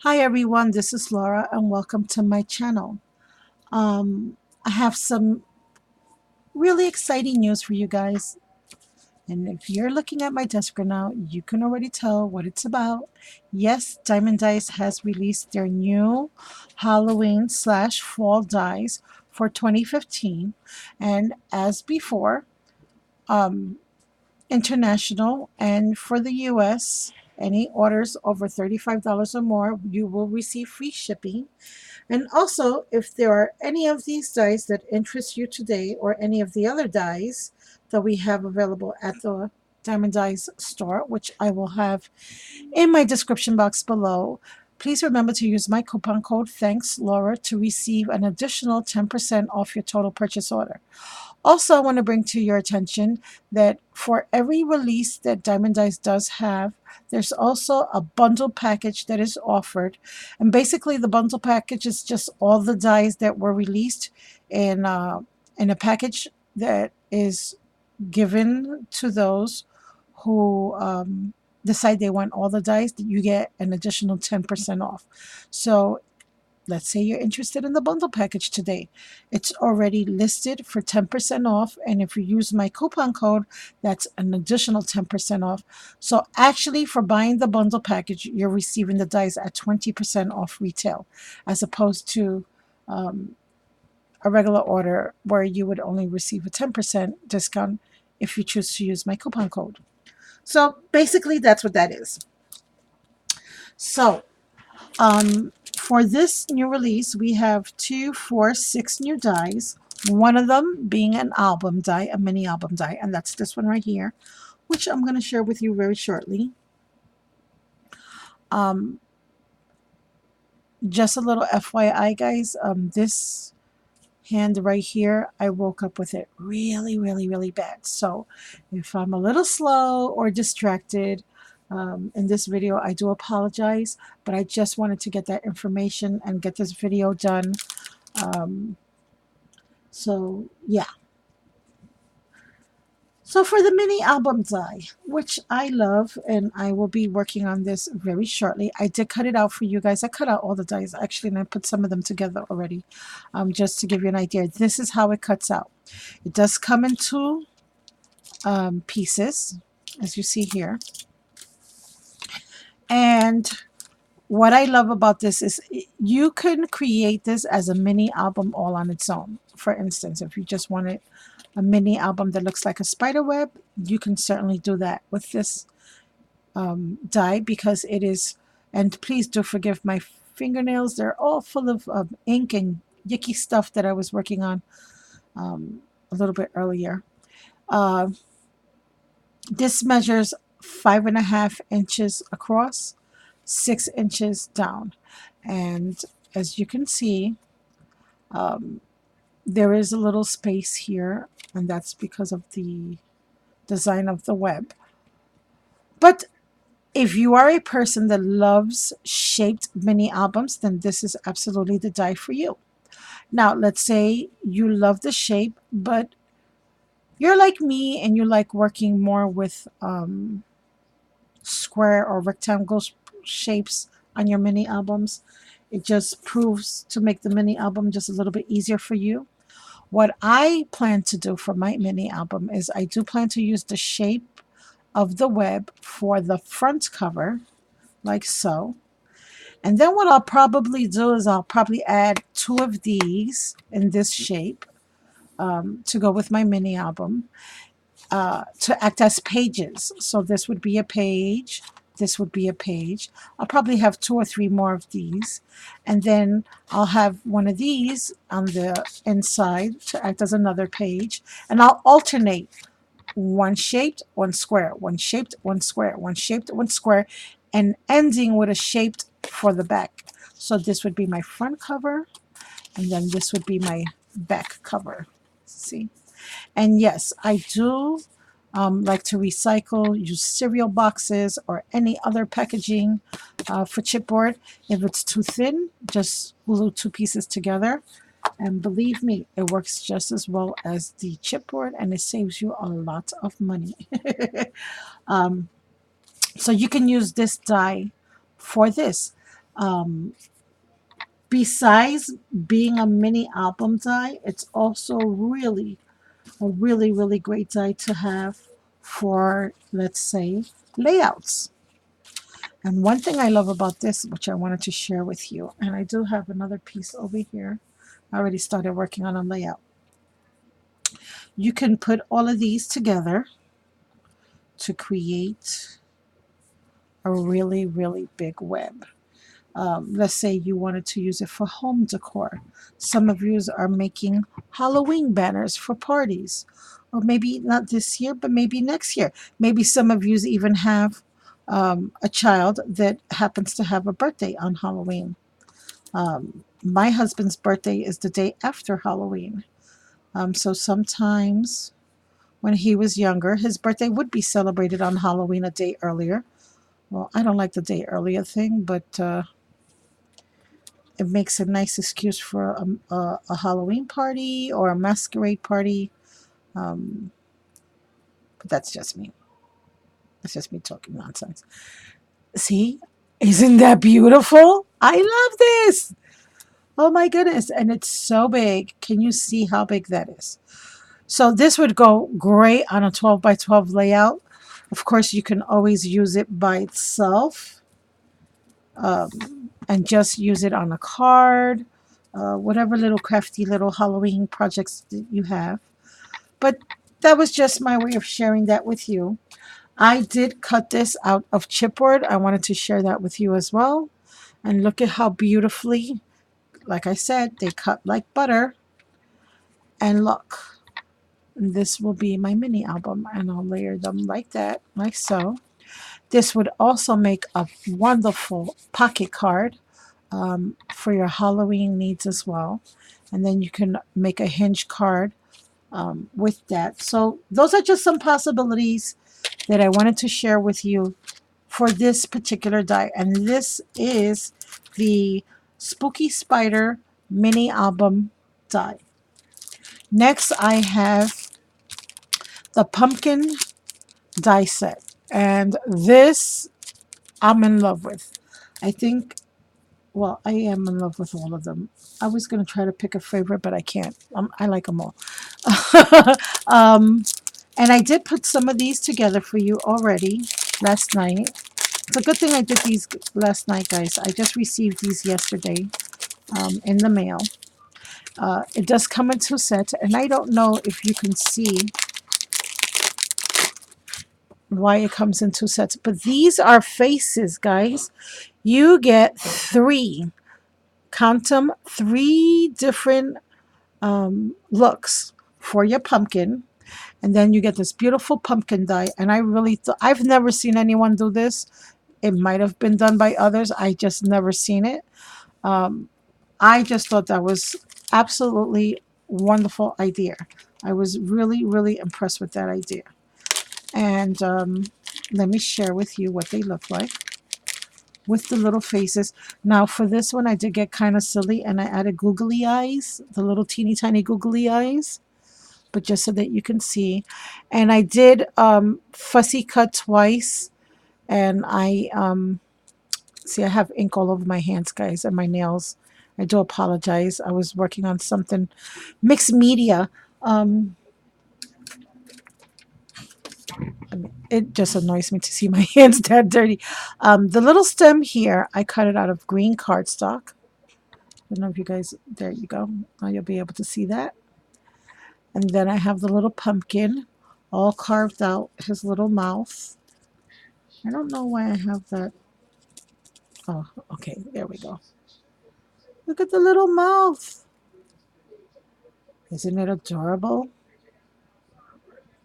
Hi everyone, this is Laura and welcome to my channel. I have some really exciting news for you guys. And if you're looking at my desk right now, you can already tell what it's about. Yes, Diamond Dice has released their new Halloween slash fall dies for 2015. And as before, um, international and for the US, any orders over $35 or more, you will receive free shipping. And also, if there are any of these dies that interest you today or any of the other dies that we have available at the Diamond Dies store, which I will have in my description box below, please remember to use my coupon code Thanks Laura to receive an additional 10% off your total purchase order. Also, I want to bring to your attention that for every release that Diamond Dice does have, there's also a bundle package that is offered. And basically, the bundle package is just all the dies that were released in a package that is given to those who decide they want all the dice. You get an additional 10% off. So let's say you're interested in the bundle package today. It's already listed for 10% off. And if you use my coupon code, that's an additional 10% off. So actually, for buying the bundle package, you're receiving the dice at 20% off retail, as opposed to a regular order where you would only receive a 10% discount if you choose to use my coupon code. So basically, that's what that is. So for this new release, we have 2, 4, 6 new dies. One of them being an album die, a mini album die, and that's this one right here, which I'm going to share with you very shortly. Um, just a little FYI, guys. This hand right here, I woke up with it really, really, really bad. So if I'm a little slow or distracted in this video, I do apologize, but I just wanted to get that information and get this video done. So yeah. So for the mini album die, which I love, and I will be working on this very shortly. I did cut it out for you guys. I cut out all the dies actually, and I put some of them together already, just to give you an idea. This is how it cuts out. It does come in two pieces, as you see here. And what I love about this is you can create this as a mini album all on its own. For instance, if you just wanted a mini album that looks like a spider web, you can certainly do that with this die, because it is, and please do forgive my fingernails, they're all full of ink and yucky stuff that I was working on a little bit earlier. Uh, this measures 5.5 inches across, 6 inches down, and as you can see, there is a little space here, and that's because of the design of the web. But if you are a person that loves shaped mini albums, then this is absolutely the die for you. Now, let's say you love the shape, but you're like me and you like working more with square or rectangle shapes on your mini albums. It just proves to make the mini album just a little bit easier for you. What I plan to do for my mini album is I do plan to use the shape of the web for the front cover, like so. And then what I'll probably do is I'll probably add 2 of these in this shape to go with my mini album to act as pages. So this would be a page. This would be a page. I'll probably have 2 or 3 more of these. And then I'll have one of these on the inside to act as another page. And I'll alternate one shaped, one square, one shaped, one square, one shaped, one square, and ending with a shaped for the back. So this would be my front cover, and then this would be my back cover. See? And yes, I do like to recycle, use cereal boxes or any other packaging for chipboard. If it's too thin, just glue 2 pieces together. And believe me, it works just as well as the chipboard, and it saves you a lot of money. So you can use this die for this. Um, Besides being a mini album die, it's also really great die to have for, let's say, layouts. And one thing I love about this, which I wanted to share with you, and I do have another piece over here. I already started working on a layout. You can put all of these together to create a really big web. Let's say you wanted to use it for home decor. Some of you are making Halloween banners for parties, or maybe not this year, but maybe next year. Maybe some of you even have a child that happens to have a birthday on Halloween. My husband's birthday is the day after Halloween. So sometimes when he was younger, his birthday would be celebrated on Halloween a day earlier. Well, I don't like the day earlier thing, but it makes a nice excuse for a Halloween party or a masquerade party. Um, but that's just me. That's just me talking nonsense. See? Isn't that beautiful? I love this. Oh my goodness. And it's so big. Can you see how big that is? So this would go great on a 12 by 12 layout. Of course, you can always use it by itself. And just use it on a card, whatever little crafty little Halloween projects that you have. But that was just my way of sharing that with you. I did cut this out of chipboard. I wanted to share that with you as well. And look at how beautifully, like I said, they cut like butter. And look, this will be my mini album, and I'll layer them like that, like so. This would also make a wonderful pocket card for your Halloween needs as well. And then you can make a hinge card with that. So those are just some possibilities that I wanted to share with you for this particular die. And this is the Spooky Spider mini album die. Next, I have the pumpkin die set. And this I'm in love with. I think, well, I am in love with all of them. I was going to try to pick a favorite, but I can't. I like them all. um, and I did put some of these together for you already last night. It's a good thing I did these last night, guys. I just received these yesterday in the mail. It does come in two sets, and I don't know if you can see why it comes in two sets, but these are faces, guys. You get three, count them, three different looks for your pumpkin. And then you get this beautiful pumpkin die. And I really thought, I've never seen anyone do this. It might have been done by others. I just never seen it. I just thought that was absolutely wonderful idea. I was really impressed with that idea. And let me share with you what they look like with the little faces. Now for this one, I did get kind of silly and I added googly eyes, the little teeny tiny googly eyes, but just so that you can see. And I did fussy cut twice, and I see I have ink all over my hands, guys, and my nails. I do apologize. I was working on something mixed media. It just annoys me to see my hands that dirty. The little stem here, I cut it out of green cardstock. I don't know if you guys, there you go. Now you'll be able to see that. And then I have the little pumpkin all carved out, his little mouth. I don't know why I have that. Oh, okay, there we go. Look at the little mouth. Isn't it adorable?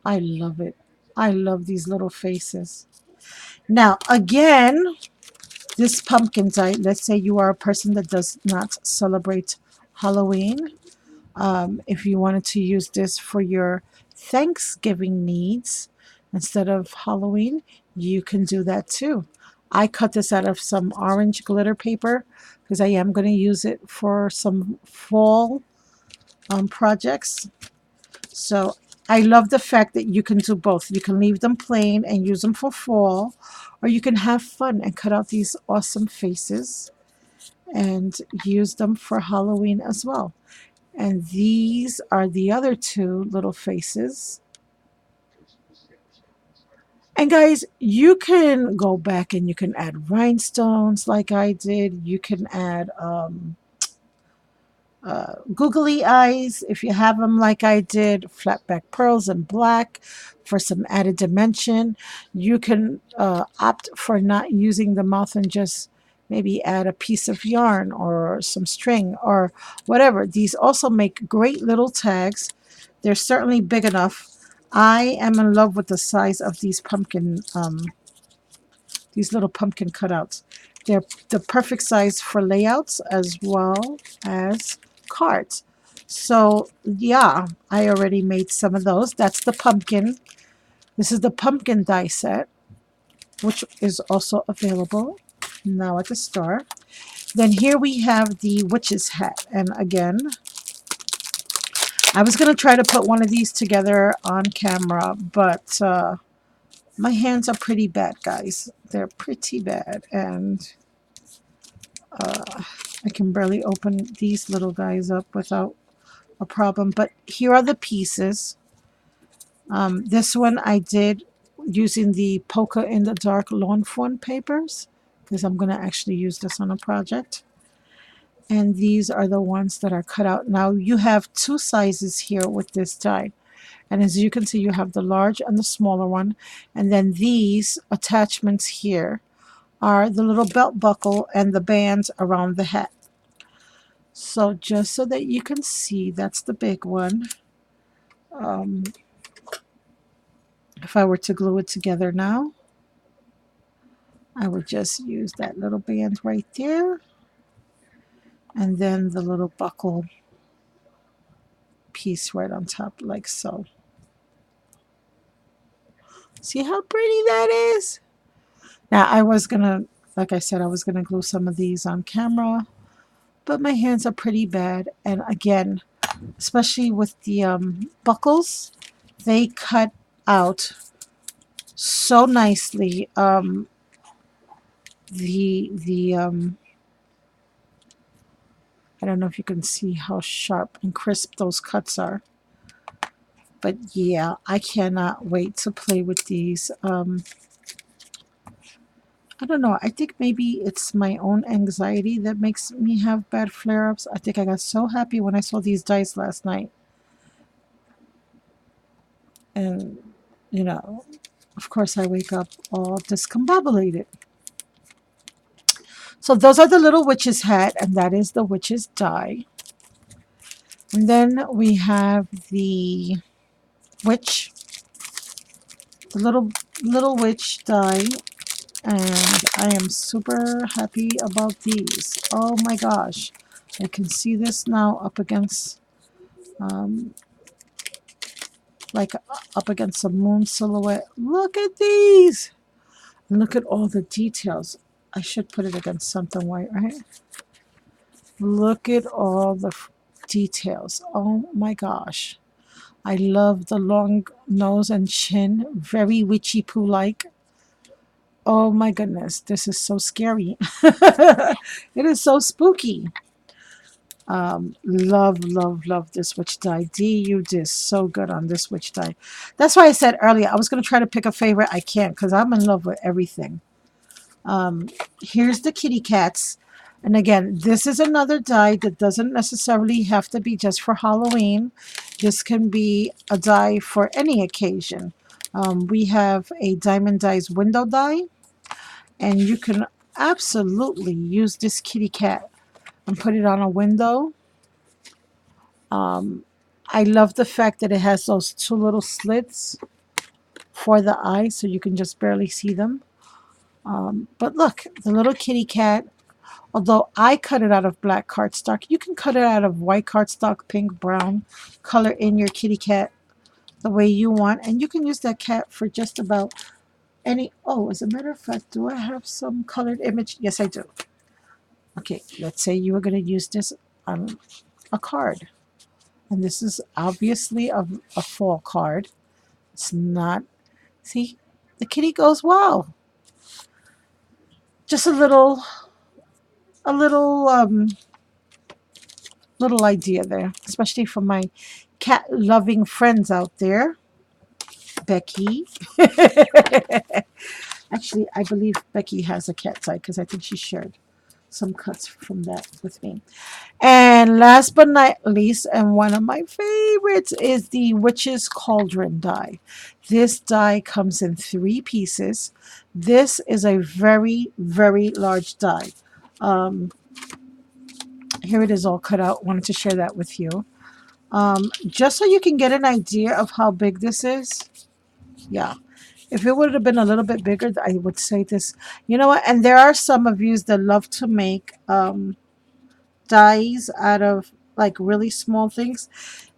I love it. I love these little faces. Now, again, this pumpkin die, let's say you are a person that does not celebrate Halloween. If you wanted to use this for your Thanksgiving needs instead of Halloween, you can do that too. I cut this out of some orange glitter paper because I am going to use it for some fall projects. So I love the fact that you can do both. You can leave them plain and use them for fall, or you can have fun and cut out these awesome faces. and use them for Halloween as well. And these are the other two little faces. And guys, you can go back and you can add rhinestones like I did. You can add googly eyes if you have them like I did, flat back pearls in black for some added dimension. You can opt for not using the mouth and just maybe add a piece of yarn or some string or whatever. These also make great little tags. They're certainly big enough. I am in love with the size of these little pumpkin cutouts. They're the perfect size for layouts as well as cards. So yeah, I already made some of those. That's the pumpkin. This is the pumpkin die set, which is also available now at the store. Then here we have the witch's hat. And again, I was going to try to put one of these together on camera, but my hands are pretty bad, guys. They're pretty bad. And I can barely open these little guys up without a problem. But here are the pieces. This one I did using the Polka in the Dark Lawn Fawn papers because I'm going to actually use this on a project. And these are the ones that are cut out. Now you have two sizes here with this die. And as you can see, you have the large and the smaller one. And then these attachments here are the little belt buckle and the bands around the hat. So just so that you can see, that's the big one. If I were to glue it together now, I would just use that little band right there. And then the little buckle piece right on top like so. See how pretty that is? Now I was gonna, like I said, I was gonna glue some of these on camera, but my hands are pretty bad. And again, especially with the buckles, they cut out so nicely. I don't know if you can see how sharp and crisp those cuts are. But yeah, I cannot wait to play with these. I don't know. I think maybe it's my own anxiety that makes me have bad flare-ups. I think I got so happy when I saw these dice last night. And, you know, of course I wake up all discombobulated. So those are the little witch's hat, and that is the witch's die. And then we have the witch, the little witch die, and I am super happy about these. Oh my gosh, I can see this now up against like up against a moon silhouette. Look at these, and look at all the details. I should put it against something white, right? Look at all the details. Oh my gosh, I love the long nose and chin, very witchy poo like. Oh my goodness, this is so scary. It is so spooky. Love, love, love this witch die. Dee, you did so good on this witch die. That's why I said earlier I was going to try to pick a favorite. I can't because I'm in love with everything. Here's the kitty cats. And again, this is another die that doesn't necessarily have to be just for Halloween. This can be a die for any occasion. We have a Diamond Die's window die. And you can absolutely use this kitty cat and put it on a window. I love the fact that it has those two little slits for the eyes so you can just barely see them. But look, the little kitty cat, although I cut it out of black cardstock, you can cut it out of white cardstock, pink, brown, color in your kitty cat the way you want. And you can use that cat for just about any. Oh, as a matter of fact, do I have some colored image? Yes, I do. Okay, let's say you were going to use this on a card. And this is obviously a fall card. It's not. See, the kitty goes, wow. Just a little a little little idea there, especially for my cat loving friends out there. Becky. Actually, I believe Becky has a cat's eye because I think she shared some cuts from that with me. And last but not least, and one of my favorites, is the Witch's Cauldron die. This die comes in 3 pieces. This is a very, very large die. Um, Here it is all cut out. Wanted to share that with you. Just so you can get an idea of how big this is. Yeah. If it would have been a little bit bigger, I would say this. You know what? And there are some of you that love to make dies out of like really small things.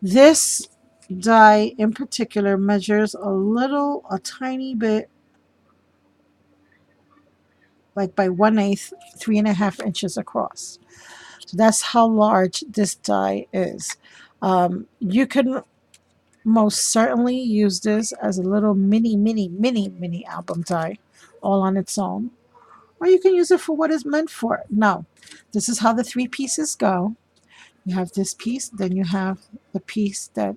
This die in particular measures a tiny bit, like by 1/8, 3.5 inches across. So that's how large this die is. You can most certainly use this as a little mini album die all on its own. Or you can use it for what it's meant for. Now, this is how the 3 pieces go. You have this piece, then you have the piece that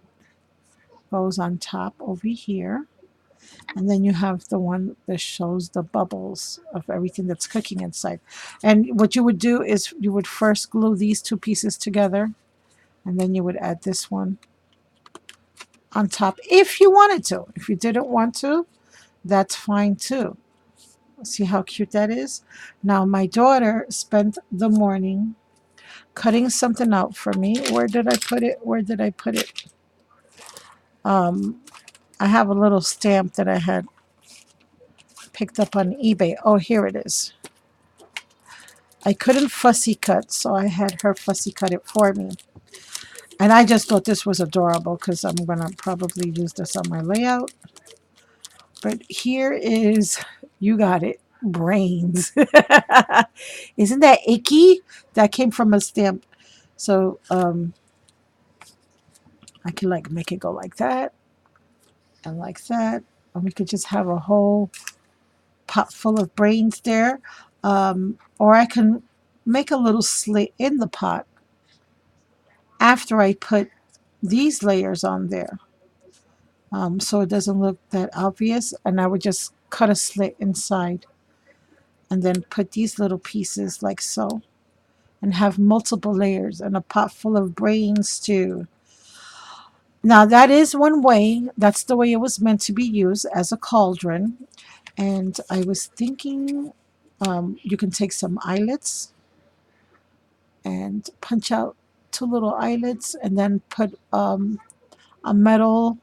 goes on top over here. And then you have the one that shows the bubbles of everything that's cooking inside. And what you would do is you would first glue these 2 pieces together, and then you would add this one on top if you wanted to. If you didn't want to, that's fine too. See how cute that is? Now, my daughter spent the morning cutting something out for me. Where did I put it? Where did I put it? I have a little stamp that I had picked up on eBay. Oh, here it is. I couldn't fussy cut, so I had her fussy cut it for me. And I just thought this was adorable because I'm going to probably use this on my layout. But here is, you got it, brains. Isn't that icky? That came from a stamp. So I can like make it go like that and like that. And we could just have a whole pot full of brains there. Or I can make a little slit in the pot after I put these layers on there. So it doesn't look that obvious. And I would just cut a slit inside and then put these little pieces like so and have multiple layers and a pot full of brains too. Now that is one way. That's the way it was meant to be used, as a cauldron. And I was thinking you can take some eyelets and punch out 2 little eyelets and then put a metal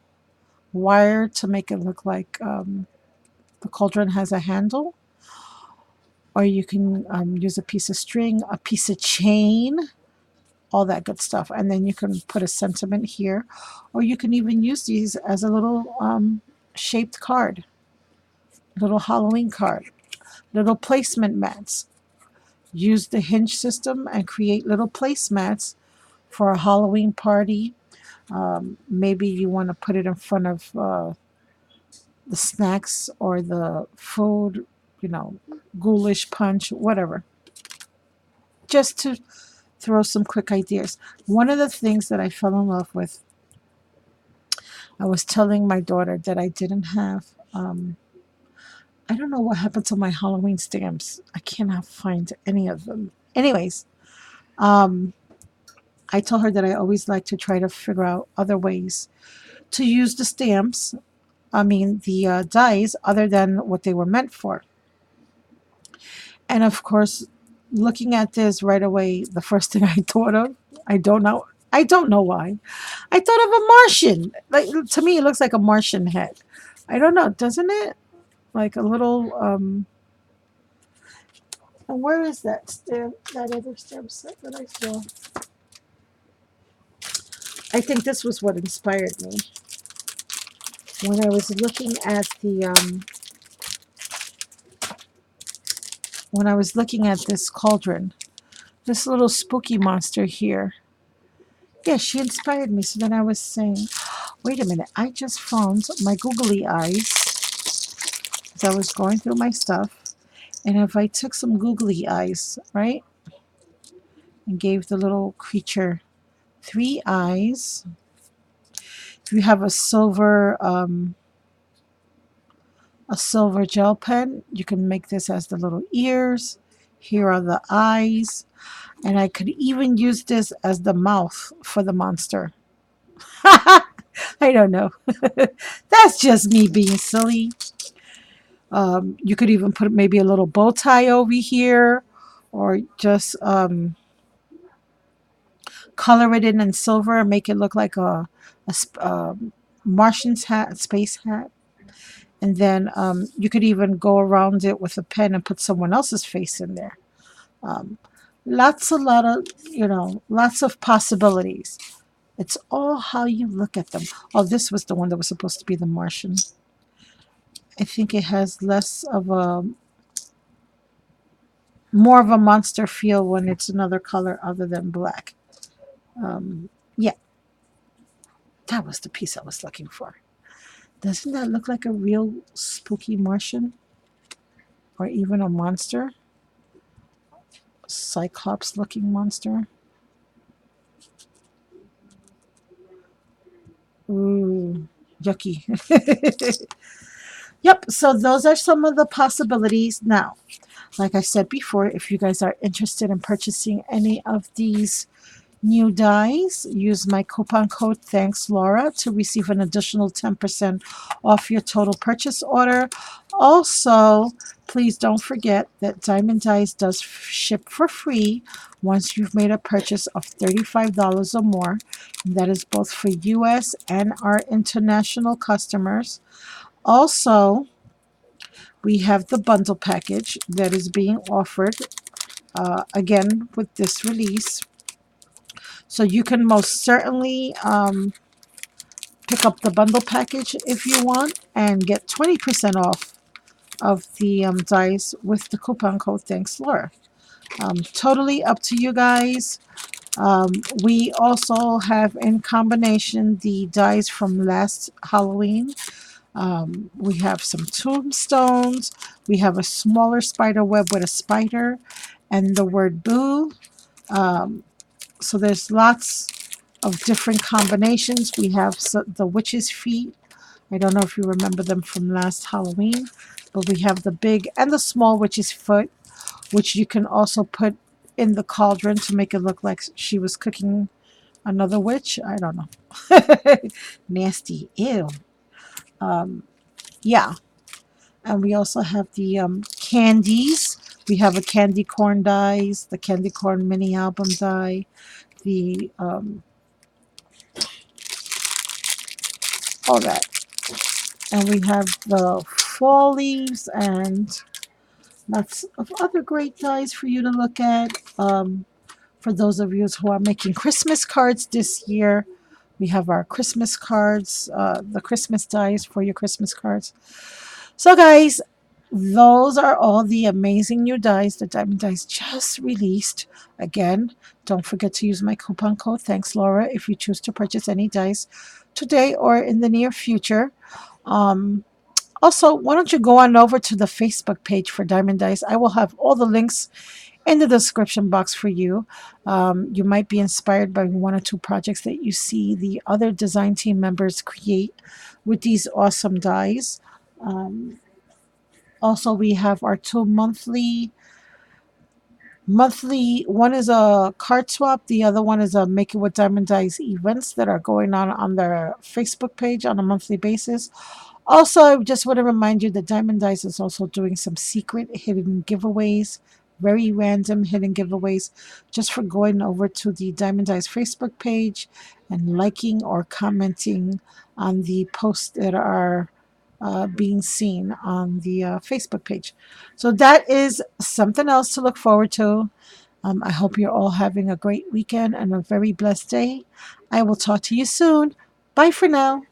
wire to make it look like the cauldron has a handle. Or you can use a piece of string, a piece of chain, all that good stuff. And then you can put a sentiment here. Or you can even use these as a little shaped card, little Halloween card, little placement mats. Use the hinge system and create little placemats for a Halloween party. Maybe you want to put it in front of the snacks or the food, ghoulish punch, whatever. Just to throw some quick ideas. One of the things that I fell in love with, I was telling my daughter that I didn't have, I don't know what happened to my Halloween stamps. I cannot find any of them. Anyways, I told her that I always like to try to figure out other ways to use the stamps, the dies, other than what they were meant for. And of course, looking at this right away, the first thing I thought of, I don't know why, I thought of a Martian. Like, to me, it looks like a Martian head. I don't know, doesn't it? Like a little, and where is that stamp, that other stamp set that I saw? I think this was what inspired me. When I was looking at this cauldron, this little spooky monster here. Yeah, she inspired me. So then I was saying, wait a minute, I just found my googly eyes as I was going through my stuff. And if I took some googly eyes, right, and gave the little creature 3 eyes. If you have a silver gel pen, you can make this as the little ears. Here are the eyes. And I could even use this as the mouth for the monster. I don't know. That's just me being silly. You could even put maybe a little bow tie over here, or just color it in silver and make it look like a Martian's hat, space hat. And then you could even go around it with a pen and put someone else's face in there. Um, lots of possibilities. It's all how you look at them. Oh, this was the one that was supposed to be the Martian. I think it has more of a monster feel when it's another color other than black. Yeah, that was the piece I was looking for. Doesn't that look like a real spooky Martian? Or even a monster? Cyclops looking monster? Ooh, yucky. Yep, so those are some of the possibilities. Now, like I said before, if you guys are interested in purchasing any of these new dies, use my coupon code Thanks Laura to receive an additional 10% off your total purchase order. Also, please don't forget that Diamond Dies does ship for free once you've made a purchase of $35 or more. That is both for US and our international customers. Also, we have the bundle package that is being offered again with this release. So you can most certainly pick up the bundle package if you want and get 20% off of the dies with the coupon code Thanks Laura. Totally up to you guys. We also have in combination the dies from last Halloween. We have some tombstones. We have a smaller spider web with a spider and the word boo. So there's lots of different combinations. We have the witch's feet. I don't know if you remember them from last Halloween, but we have the big and the small witch's foot, which you can also put in the cauldron to make it look like she was cooking another witch. I don't know. Nasty. Ew. Yeah. And we also have the candies. We have a candy corn dies, the candy corn mini album die, the all that. And we have the fall leaves and lots of other great dies for you to look at. For those of you who are making Christmas cards this year, we have our Christmas cards, the Christmas dies for your Christmas cards. So guys, those are all the amazing new dies that Diamond Dies just released. Again, don't forget to use my coupon code Thanks Laura if you choose to purchase any dies today or in the near future. Also, why don't you go on over to the Facebook page for Diamond Dies? I will have all the links in the description box for you. You might be inspired by one or two projects that you see the other design team members create with these awesome dies. Also, we have our two monthly, one is a card swap, the other one is a Make It with Diamond Dies events that are going on their Facebook page on a monthly basis. Also, I just want to remind you that Diamond Dice is also doing some secret hidden giveaways, very random hidden giveaways, just for going over to the Diamond Dice Facebook page and liking or commenting on the posts that are being seen on the Facebook page. So that is something else to look forward to. I hope you're all having a great weekend and a very blessed day. I will talk to you soon. Bye for now.